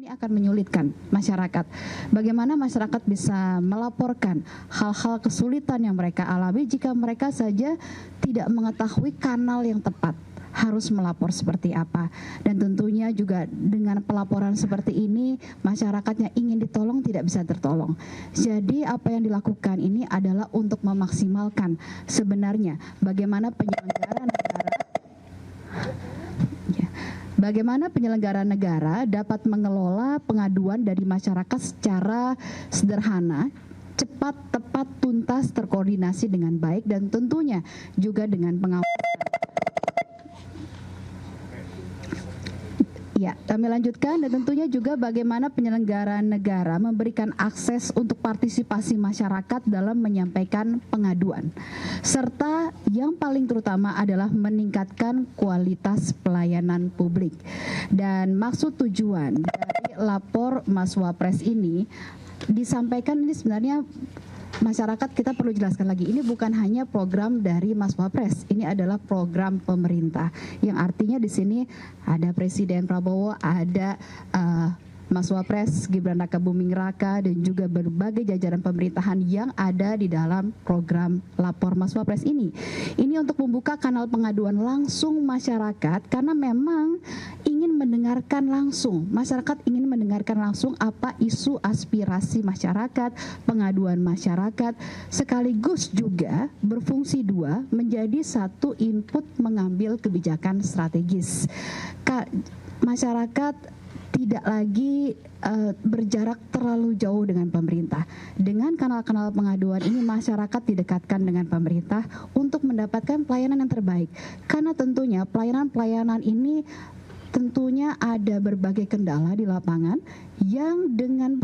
ini akan menyulitkan masyarakat. Bagaimana masyarakat bisa melaporkan hal-hal kesulitan yang mereka alami jika mereka saja tidak mengetahui kanal yang tepat harus melapor seperti apa. Dan tentunya juga dengan pelaporan seperti ini masyarakatnya ingin ditolong tidak bisa tertolong. Jadi apa yang dilakukan ini adalah untuk memaksimalkan sebenarnya bagaimana penyelenggara negara dapat mengelola pengaduan dari masyarakat secara sederhana, cepat, tepat, tuntas, terkoordinasi dengan baik, dan tentunya juga dengan pengawasan. Ya, kami lanjutkan, dan tentunya juga bagaimana penyelenggara negara memberikan akses untuk partisipasi masyarakat dalam menyampaikan pengaduan. Serta yang paling terutama adalah meningkatkan kualitas pelayanan publik. Dan maksud tujuan dari lapor Mas Wapres ini disampaikan ini sebenarnya masyarakat kita perlu jelaskan lagi, ini bukan hanya program dari Mas Wapres, ini adalah program pemerintah yang artinya di sini ada Presiden Prabowo, ada Mas Wapres Gibran Rakabuming Raka, dan juga berbagai jajaran pemerintahan yang ada di dalam program lapor Mas Wapres ini. Ini untuk membuka kanal pengaduan langsung masyarakat karena memang ingin mendengarkan langsung, masyarakat ingin mendengarkan langsung apa isu aspirasi masyarakat, pengaduan masyarakat, sekaligus juga berfungsi dua menjadi satu input mengambil kebijakan strategis. Masyarakat tidak lagi berjarak terlalu jauh dengan pemerintah. Dengan kanal-kanal pengaduan ini masyarakat didekatkan dengan pemerintah untuk mendapatkan pelayanan yang terbaik. Karena tentunya pelayanan-pelayanan ini tentunya ada berbagai kendala di lapangan yang dengan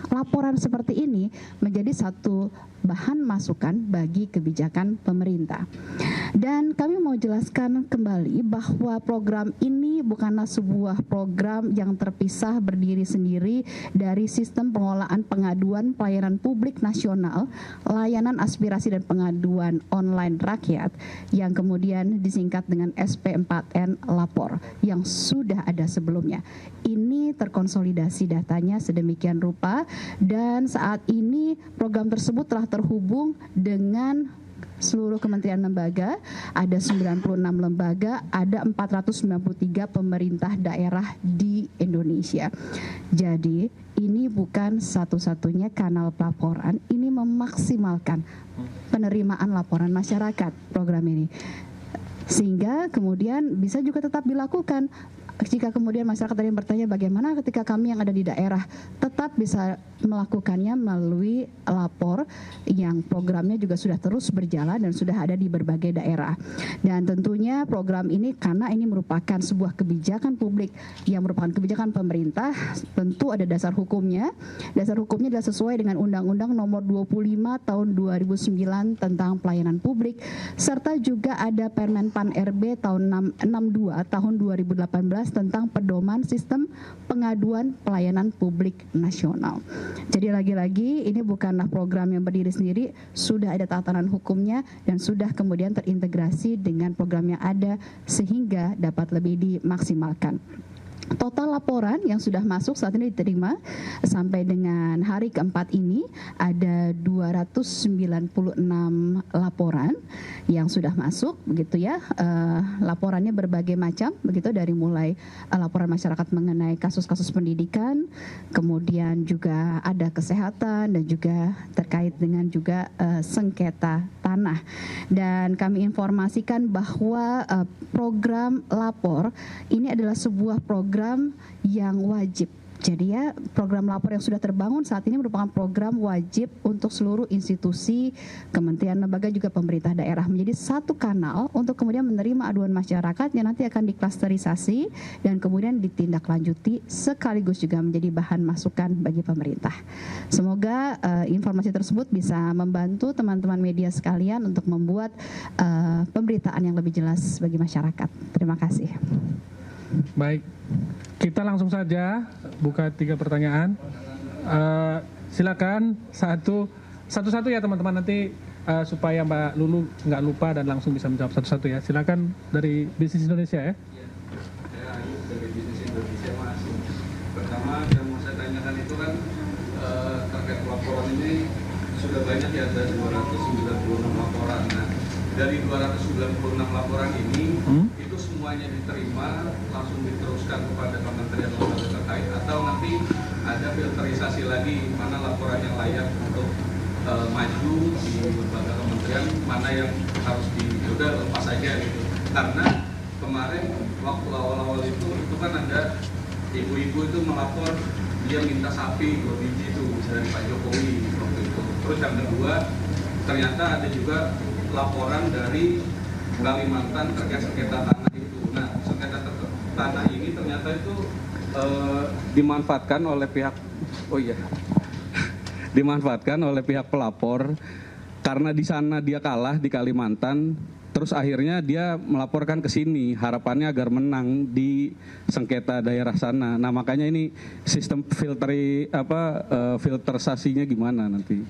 laporan seperti ini menjadi satu bahan masukan bagi kebijakan pemerintah. Dan kami mau jelaskan kembali bahwa program ini bukanlah sebuah program yang terpisah berdiri sendiri dari sistem pengelolaan pengaduan pelayanan publik nasional, layanan aspirasi dan pengaduan online rakyat yang kemudian disingkat dengan SP4N Lapor yang sudah ada sebelumnya. Ini terkonsolidasi datanya sedemikian rupa, dan saat ini program tersebut telah terhubung dengan seluruh kementerian lembaga, ada 96 lembaga, ada 493 pemerintah daerah di Indonesia. Jadi ini bukan satu-satunya kanal pelaporan, ini memaksimalkan penerimaan laporan masyarakat program ini. Sehingga kemudian bisa juga tetap dilakukan. Jika kemudian masyarakat tadi bertanya bagaimana ketika kami yang ada di daerah, tetap bisa melakukannya melalui lapor yang programnya juga sudah terus berjalan dan sudah ada di berbagai daerah. Dan tentunya program ini karena ini merupakan sebuah kebijakan publik yang merupakan kebijakan pemerintah, tentu ada dasar hukumnya. Dasar hukumnya adalah sesuai dengan Undang-Undang Nomor 25 Tahun 2009 tentang Pelayanan Publik, serta juga ada Permen-Pan RB tahun 62 tahun 2018 tentang pedoman sistem pengaduan pelayanan publik nasional. Jadi lagi-lagi ini bukanlah program yang berdiri sendiri, sudah ada tatanan hukumnya dan sudah kemudian terintegrasi dengan program yang ada sehingga dapat lebih dimaksimalkan. Total laporan yang sudah masuk saat ini diterima sampai dengan hari keempat ini ada 296 laporan yang sudah masuk, begitu ya. Laporannya berbagai macam, begitu, dari mulai laporan masyarakat mengenai kasus-kasus pendidikan, kemudian juga ada kesehatan dan juga terkait dengan juga sengketa tanah. Dan kami informasikan bahwa program lapor ini adalah sebuah program yang wajib. Jadi ya, program lapor yang sudah terbangun saat ini merupakan program wajib untuk seluruh institusi, kementerian, lembaga, juga pemerintah daerah. Menjadi satu kanal untuk kemudian menerima aduan masyarakat yang nanti akan diklasterisasi dan kemudian ditindaklanjuti sekaligus juga menjadi bahan masukan bagi pemerintah. Semoga informasi tersebut bisa membantu teman-teman media sekalian untuk membuat pemberitaan yang lebih jelas bagi masyarakat. Terima kasih. Baik, kita langsung saja buka 3 pertanyaan. Silakan satu-satu ya teman-teman, nanti supaya Mbak Lulu nggak lupa dan langsung bisa menjawab satu-satu ya. Silakan dari Bisnis Indonesia ya. Saya dari Bisnis Indonesia, Mas. Pertama saya mau dari 296 laporan ini itu semuanya diterima langsung diteruskan kepada kementerian lembaga terkait, atau nanti ada filterisasi lagi mana laporan yang layak untuk maju di lembaga kementerian, mana yang harus udah lepas saja gitu. Karena kemarin waktu awal-awal itu kan ada ibu-ibu itu melapor dia minta sapi 2 biji itu dari Pak Jokowi waktu itu. Terus yang kedua ternyata ada juga laporan dari Kalimantan terkait sengketa tanah itu. Nah, sengketa tanah ini ternyata itu dimanfaatkan oleh pihak dimanfaatkan oleh pihak pelapor karena di sana dia kalah di Kalimantan. Terus akhirnya dia melaporkan ke sini, harapannya agar menang di sengketa daerah sana. Nah, makanya ini sistem filterisasinya gimana nanti?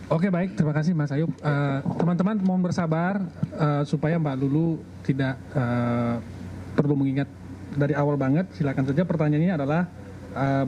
Oke, baik, terima kasih Mas Ayub. Teman-teman mohon bersabar supaya Mbak Lulu tidak perlu mengingat dari awal banget. Silakan saja, pertanyaannya adalah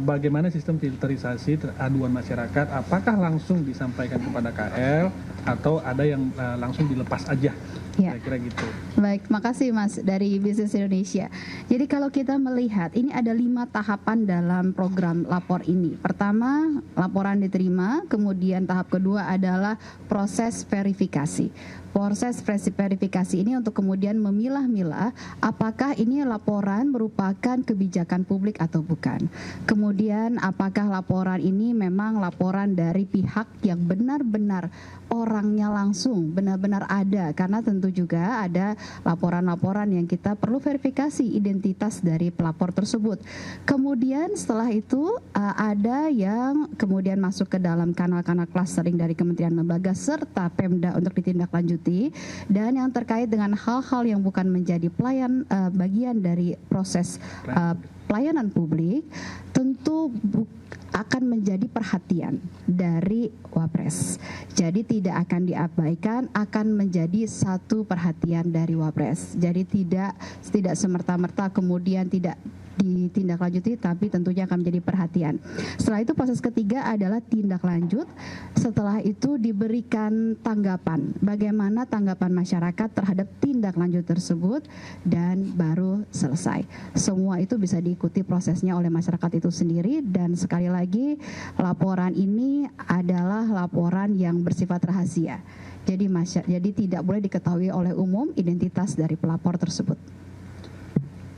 bagaimana sistem filterisasi aduan masyarakat, apakah langsung disampaikan kepada KL atau ada yang langsung dilepas aja? Ya. Kira-kira gitu. Baik, makasih Mas dari Bisnis Indonesia. Jadi kalau kita melihat ini ada 5 tahapan dalam program lapor ini. Pertama, laporan diterima, kemudian tahap kedua adalah proses verifikasi. Proses verifikasi ini untuk kemudian memilah-milah apakah ini laporan merupakan kebijakan publik atau bukan. Kemudian apakah laporan ini memang laporan dari pihak yang benar-benar orangnya langsung, benar-benar ada. Karena tentu juga ada laporan-laporan yang kita perlu verifikasi identitas dari pelapor tersebut. Kemudian setelah itu ada yang kemudian masuk ke dalam kanal-kanal clustering dari kementerian lembaga serta Pemda untuk ditindaklanjuti. Dan yang terkait dengan hal-hal yang bukan menjadi bagian dari proses pelayanan publik tentu akan menjadi perhatian dari Wapres. Jadi tidak akan diabaikan, akan menjadi satu perhatian dari Wapres. Jadi tidak semerta-merta kemudian tidak ditindaklanjuti, tapi tentunya akan menjadi perhatian. Setelah itu proses ketiga adalah tindak lanjut. Setelah itu diberikan tanggapan, bagaimana tanggapan masyarakat terhadap tindak lanjut tersebut, dan baru selesai. Semua itu bisa diikuti prosesnya oleh masyarakat itu sendiri, dan sekali lagi laporan ini adalah laporan yang bersifat rahasia. Jadi tidak boleh diketahui oleh umum identitas dari pelapor tersebut.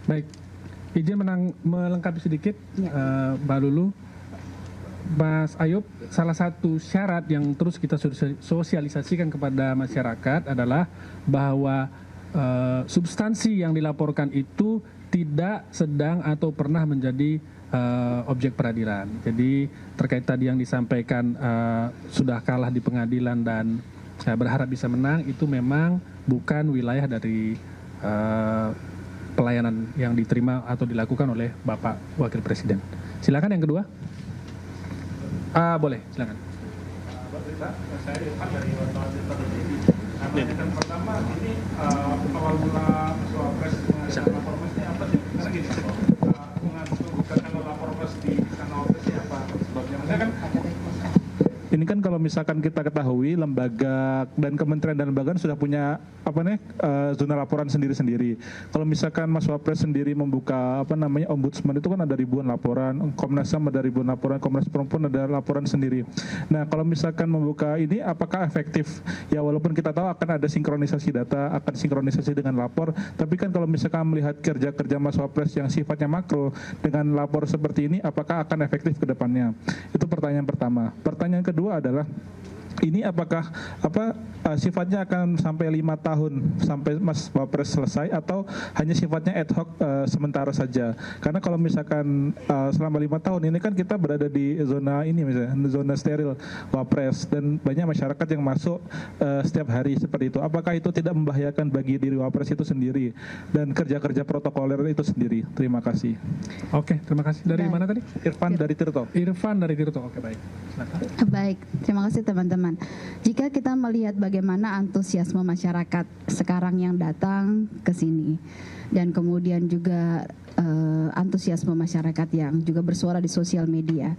Baik. Izin melengkapi sedikit, Mbak Lulu, Mas Ayub, salah satu syarat yang terus kita sosialisasikan kepada masyarakat adalah bahwa substansi yang dilaporkan itu tidak sedang atau pernah menjadi objek peradilan. Jadi terkait tadi yang disampaikan sudah kalah di pengadilan dan saya berharap bisa menang, itu memang bukan wilayah dari pelayanan yang diterima atau dilakukan oleh Bapak Wakil Presiden. Silakan yang kedua. Boleh, silakan. Saya Irfan dari wartawan Yang pertama, ini awal mula Wapres mengadakan lapor pres ini apa sih? Karena gini, mengajukan lapor pres di kanal Wapres ini apa sebabnya? Maksudnya kan ini kan kalau misalkan kita ketahui lembaga dan kementerian dan lembaga sudah punya zona laporan sendiri-sendiri. Kalau misalkan Mas Wapres sendiri membuka ombudsman itu kan ada ribuan laporan, Komnas HAM ada ribuan laporan, Komnas Perempuan ada laporan sendiri. Nah, kalau misalkan membuka ini apakah efektif? Ya walaupun kita tahu akan ada sinkronisasi data, akan sinkronisasi dengan lapor, tapi kan kalau misalkan melihat kerja-kerja Mas Wapres yang sifatnya makro dengan lapor seperti ini, apakah akan efektif ke depannya? Itu pertanyaan pertama. Pertanyaan kedua adalah ini apakah sifatnya akan sampai 5 tahun sampai Mas Wapres selesai atau hanya sifatnya ad hoc sementara saja? Karena kalau misalkan selama 5 tahun ini kan kita berada di zona ini misalnya zona steril Wapres dan banyak masyarakat yang masuk setiap hari seperti itu. Apakah itu tidak membahayakan bagi diri Wapres itu sendiri dan kerja-kerja protokoler itu sendiri? Terima kasih. Oke, terima kasih. Dari mana tadi? Irfan dari Tirto. Irfan dari Tirto. Oke, baik. Silakan. Baik, terima kasih teman-teman. Jika kita melihat bagaimana antusiasme masyarakat sekarang yang datang ke sini dan kemudian juga antusiasme masyarakat yang juga bersuara di sosial media.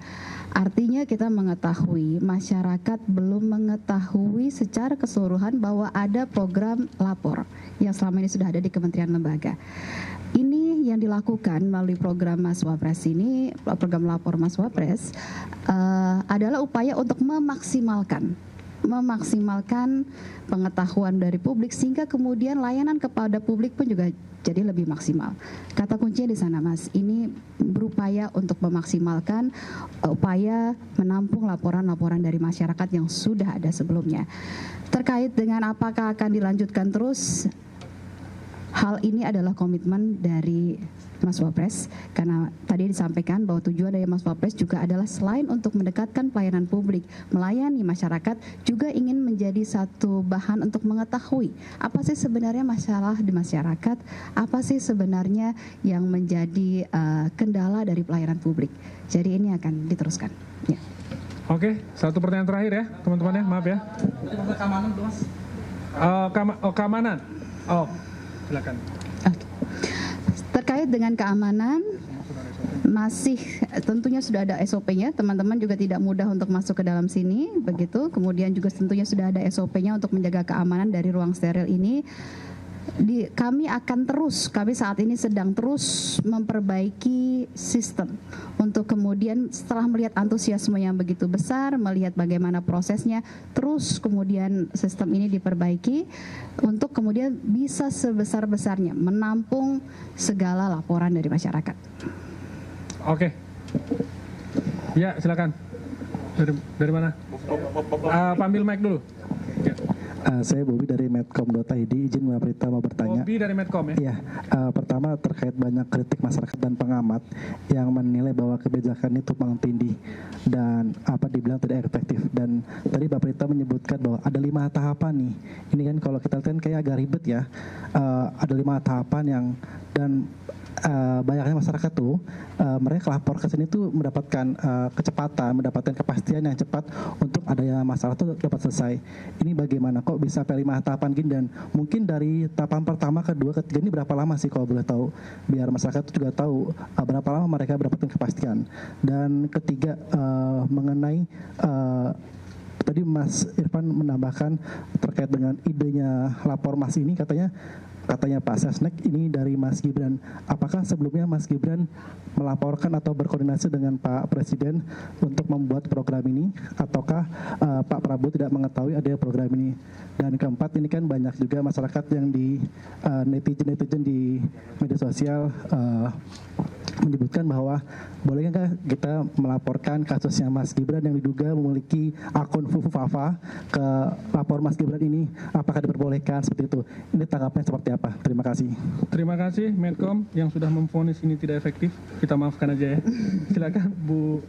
Artinya kita mengetahui masyarakat belum mengetahui secara keseluruhan bahwa ada program lapor yang selama ini sudah ada di kementerian lembaga. Ini yang dilakukan melalui program Mas Wapres ini, program lapor Mas Wapres adalah upaya untuk memaksimalkan pengetahuan dari publik sehingga kemudian layanan kepada publik pun juga jadi lebih maksimal. Kata kuncinya di sana, Mas. Ini berupaya untuk memaksimalkan upaya menampung laporan-laporan dari masyarakat yang sudah ada sebelumnya. Terkait dengan apakah akan dilanjutkan terus, hal ini adalah komitmen dari Mas Wapres, karena tadi disampaikan bahwa tujuan dari Mas Wapres juga adalah selain untuk mendekatkan pelayanan publik, melayani masyarakat, juga ingin menjadi satu bahan untuk mengetahui apa sih sebenarnya masalah di masyarakat, apa sih sebenarnya yang menjadi kendala dari pelayanan publik. Jadi ini akan diteruskan. Ya. Oke, satu pertanyaan terakhir ya teman-teman ya, maaf ya. Keamanan tuh Mas. Keamanan. Oh, silakan. Terkait dengan keamanan, masih tentunya sudah ada SOP-nya, teman-teman juga tidak mudah untuk masuk ke dalam sini, begitu. Kemudian juga tentunya sudah ada SOP-nya untuk menjaga keamanan dari ruang steril ini. Kami saat ini sedang terus memperbaiki sistem untuk kemudian setelah melihat antusiasme yang begitu besar, melihat bagaimana prosesnya, terus kemudian sistem ini diperbaiki untuk kemudian bisa sebesar-besarnya menampung segala laporan dari masyarakat. Oke. Ya, silakan. Dari mana? Panggil mic dulu. Ya. Saya Bobi dari Medcom.id, izin Mbak Prita mau bertanya. Bobi dari Medcom ya? Iya, pertama terkait banyak kritik masyarakat dan pengamat yang menilai bahwa kebijakan ini tumpang tindih dan dibilang tidak efektif. Dan tadi Mbak Prita menyebutkan bahwa ada 5 tahapan nih. Ini kan kalau kita lihat kayak agak ribet ya. Ada 5 tahapan yang dan banyaknya masyarakat tuh mereka lapor ke sini tuh mendapatkan kecepatan, mendapatkan kepastian yang cepat untuk adanya masalah tuh dapat selesai. Ini bagaimana kok bisa sampai 5 tahapan gini, dan mungkin dari tahapan pertama, kedua, ketiga ini berapa lama sih kalau boleh tahu, biar masyarakat juga tahu berapa lama mereka mendapatkan kepastian. Dan ketiga mengenai tadi Mas Irfan menambahkan terkait dengan idenya lapor Mas ini, katanya Pak Sesnek ini dari Mas Gibran. Apakah sebelumnya Mas Gibran melaporkan atau berkoordinasi dengan Pak Presiden untuk membuat program ini, ataukah Pak Prabowo tidak mengetahui adanya program ini? Dan keempat, ini kan banyak juga masyarakat yang di netizen di media sosial menyebutkan bahwa bolehkah kita melaporkan kasusnya Mas Gibran yang diduga memiliki akun Fufufafa ke lapor Mas Gibran ini, apakah diperbolehkan seperti itu? Ini tanggapannya seperti apa? Terima kasih. Terima kasih Medcom yang sudah memvonis ini tidak efektif. Kita maafkan aja ya. Silakan Bu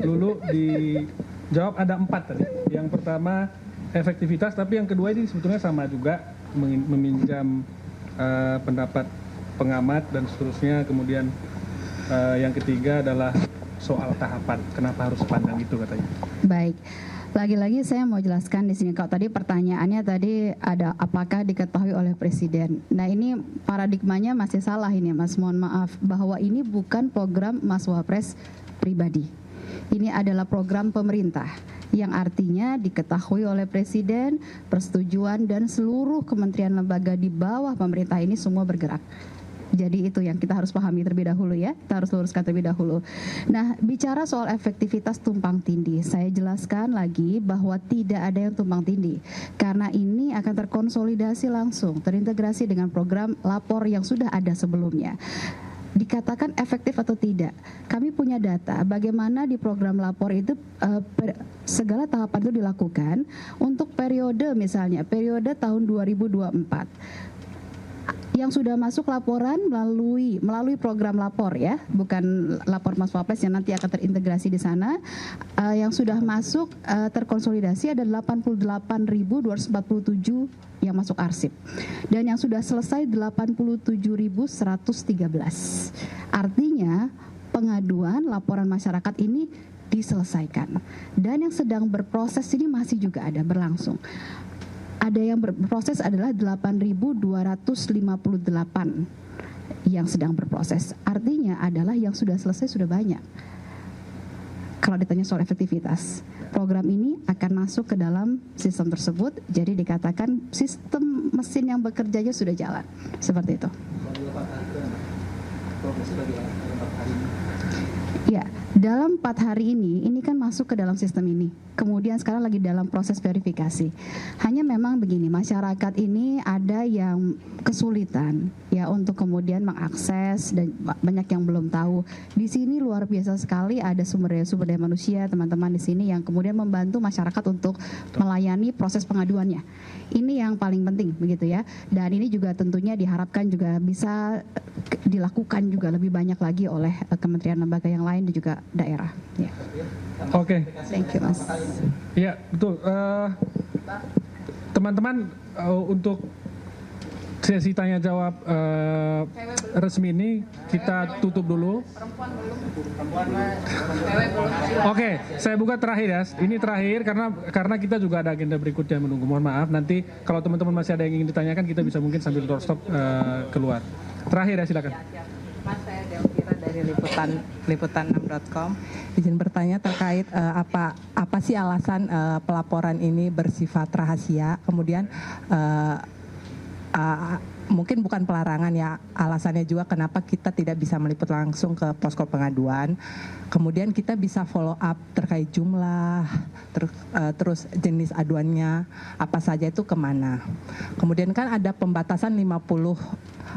Lulu dijawab. Ada 4 tadi. Yang pertama efektivitas, tapi yang kedua ini sebetulnya sama juga, meminjam pendapat pengamat dan seterusnya. Kemudian yang ketiga adalah soal tahapan, kenapa harus sepanjang itu katanya. Baik, lagi-lagi saya mau jelaskan di sini. Kalau tadi pertanyaannya tadi ada apakah diketahui oleh Presiden. Nah ini paradigmanya masih salah ini Mas, mohon maaf, bahwa ini bukan program Mas Wapres pribadi. Ini adalah program pemerintah yang artinya diketahui oleh Presiden, persetujuan dan seluruh kementerian lembaga di bawah pemerintah ini semua bergerak. Jadi itu yang kita harus pahami terlebih dahulu ya, kita harus luruskan terlebih dahulu. Nah, bicara soal efektivitas tumpang tindih, saya jelaskan lagi bahwa tidak ada yang tumpang tindih, karena ini akan terkonsolidasi langsung, terintegrasi dengan program lapor yang sudah ada sebelumnya. Dikatakan efektif atau tidak, kami punya data bagaimana di program lapor itu segala tahapan itu dilakukan untuk periode, misalnya periode tahun 2024. Yang sudah masuk laporan melalui program lapor ya, bukan lapor Mas Wapres yang nanti akan terintegrasi di sana. Yang sudah masuk terkonsolidasi ada 88.247 yang masuk arsip, dan yang sudah selesai 87.113. Artinya pengaduan laporan masyarakat ini diselesaikan, dan yang sedang berproses ini masih juga ada berlangsung. Ada yang berproses adalah 8.258 yang sedang berproses. Artinya adalah yang sudah selesai sudah banyak. Kalau ditanya soal efektivitas, program ini akan masuk ke dalam sistem tersebut, jadi dikatakan sistem mesin yang bekerjanya sudah jalan. Seperti itu. Ya, dalam 4 hari ini kan masuk ke dalam sistem ini. Kemudian sekarang lagi dalam proses verifikasi. Hanya memang begini, masyarakat ini ada yang kesulitan ya untuk kemudian mengakses dan banyak yang belum tahu. Di sini luar biasa sekali ada sumber daya manusia teman-teman di sini yang kemudian membantu masyarakat untuk melayani proses pengaduannya. Ini yang paling penting begitu ya. Dan ini juga tentunya diharapkan juga bisa dilakukan juga lebih banyak lagi oleh kementerian lembaga yang lain dan juga daerah. Ya. Oke. Thank you, Mas. Ya, betul. Teman-teman, untuk sesi tanya jawab resmi ini kita tutup dulu. Oke, saya buka terakhir ya. Ini terakhir karena kita juga ada agenda berikutnya menunggu. Mohon maaf, nanti kalau teman-teman masih ada yang ingin ditanyakan kita bisa mungkin sambil doorstop keluar. Terakhir ya, silakan. Mas, saya Delvira dari liputan6.com. Izin bertanya terkait apa sih alasan pelaporan ini bersifat rahasia. Kemudian mungkin bukan pelarangan ya, alasannya juga kenapa kita tidak bisa meliput langsung ke posko pengaduan. Kemudian kita bisa follow up terkait jumlah, terus jenis aduannya, apa saja itu kemana. Kemudian kan ada pembatasan 50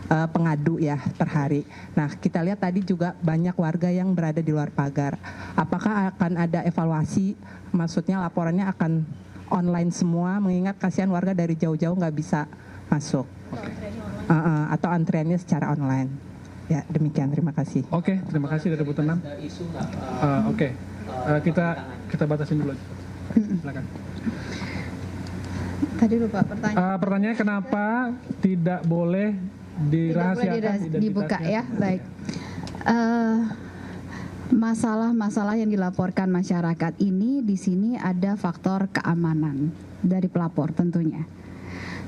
pengadu ya per hari. Nah, kita lihat tadi juga banyak warga yang berada di luar pagar. Apakah akan ada evaluasi, maksudnya laporannya akan online semua, mengingat kasihan warga dari jauh-jauh nggak bisa masuk. Atau antriannya secara online. Ya, demikian, terima kasih. Oke, terima kasih dari Liputan 6. Oke. Kita batasin dulu aja. Silakan. Tadi lupa pertanyaan. Pertanyaannya kenapa tidak boleh dirahasiakan, dibuka ya, baik. Masalah-masalah yang dilaporkan masyarakat ini di sini ada faktor keamanan dari pelapor tentunya.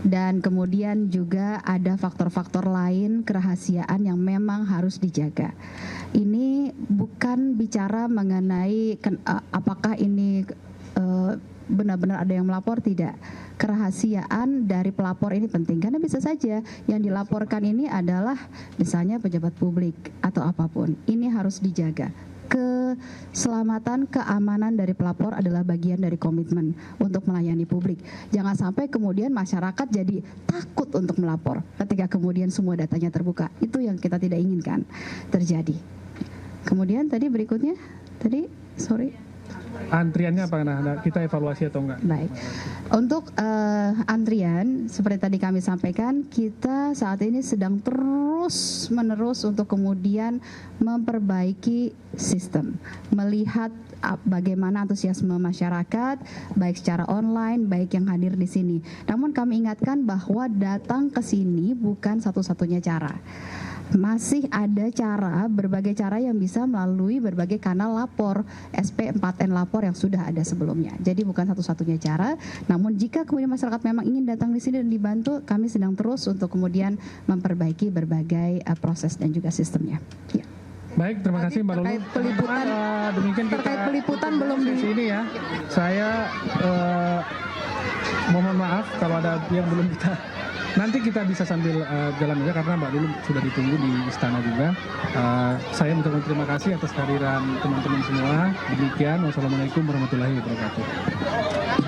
Dan kemudian juga ada faktor-faktor lain kerahasiaan yang memang harus dijaga. Ini bukan bicara mengenai apakah ini benar-benar ada yang melapor, tidak. Kerahasiaan dari pelapor ini penting karena bisa saja yang dilaporkan ini adalah misalnya pejabat publik atau apapun. Ini harus dijaga. Keselamatan, keamanan dari pelapor adalah bagian dari komitmen untuk melayani publik. Jangan sampai kemudian masyarakat jadi takut untuk melapor ketika kemudian semua datanya terbuka. Itu yang kita tidak inginkan terjadi. Kemudian tadi berikutnya, antriannya apa? Nah, kita evaluasi atau enggak? Baik. Untuk antrian, seperti tadi kami sampaikan, kita saat ini sedang terus-menerus untuk kemudian memperbaiki sistem, melihat bagaimana antusiasme masyarakat, baik secara online, baik yang hadir di sini. Namun kami ingatkan bahwa datang ke sini bukan satu-satunya cara. Masih ada berbagai cara yang bisa melalui berbagai kanal lapor, SP4N lapor yang sudah ada sebelumnya. Jadi bukan satu-satunya cara, namun jika kemudian masyarakat memang ingin datang di sini dan dibantu, kami sedang terus untuk kemudian memperbaiki berbagai proses dan juga sistemnya. Ya. Baik, terima kasih Mbak Lulu. Terkait peliputan, demikian terkait peliputan belum di sini ya. Saya mohon maaf kalau ada yang belum kita. Nanti kita bisa sambil jalan aja karena Mbak Lulu sudah ditunggu di istana juga. Saya mengucapkan terima kasih atas kehadiran teman-teman semua. Demikian, wassalamualaikum warahmatullahi wabarakatuh.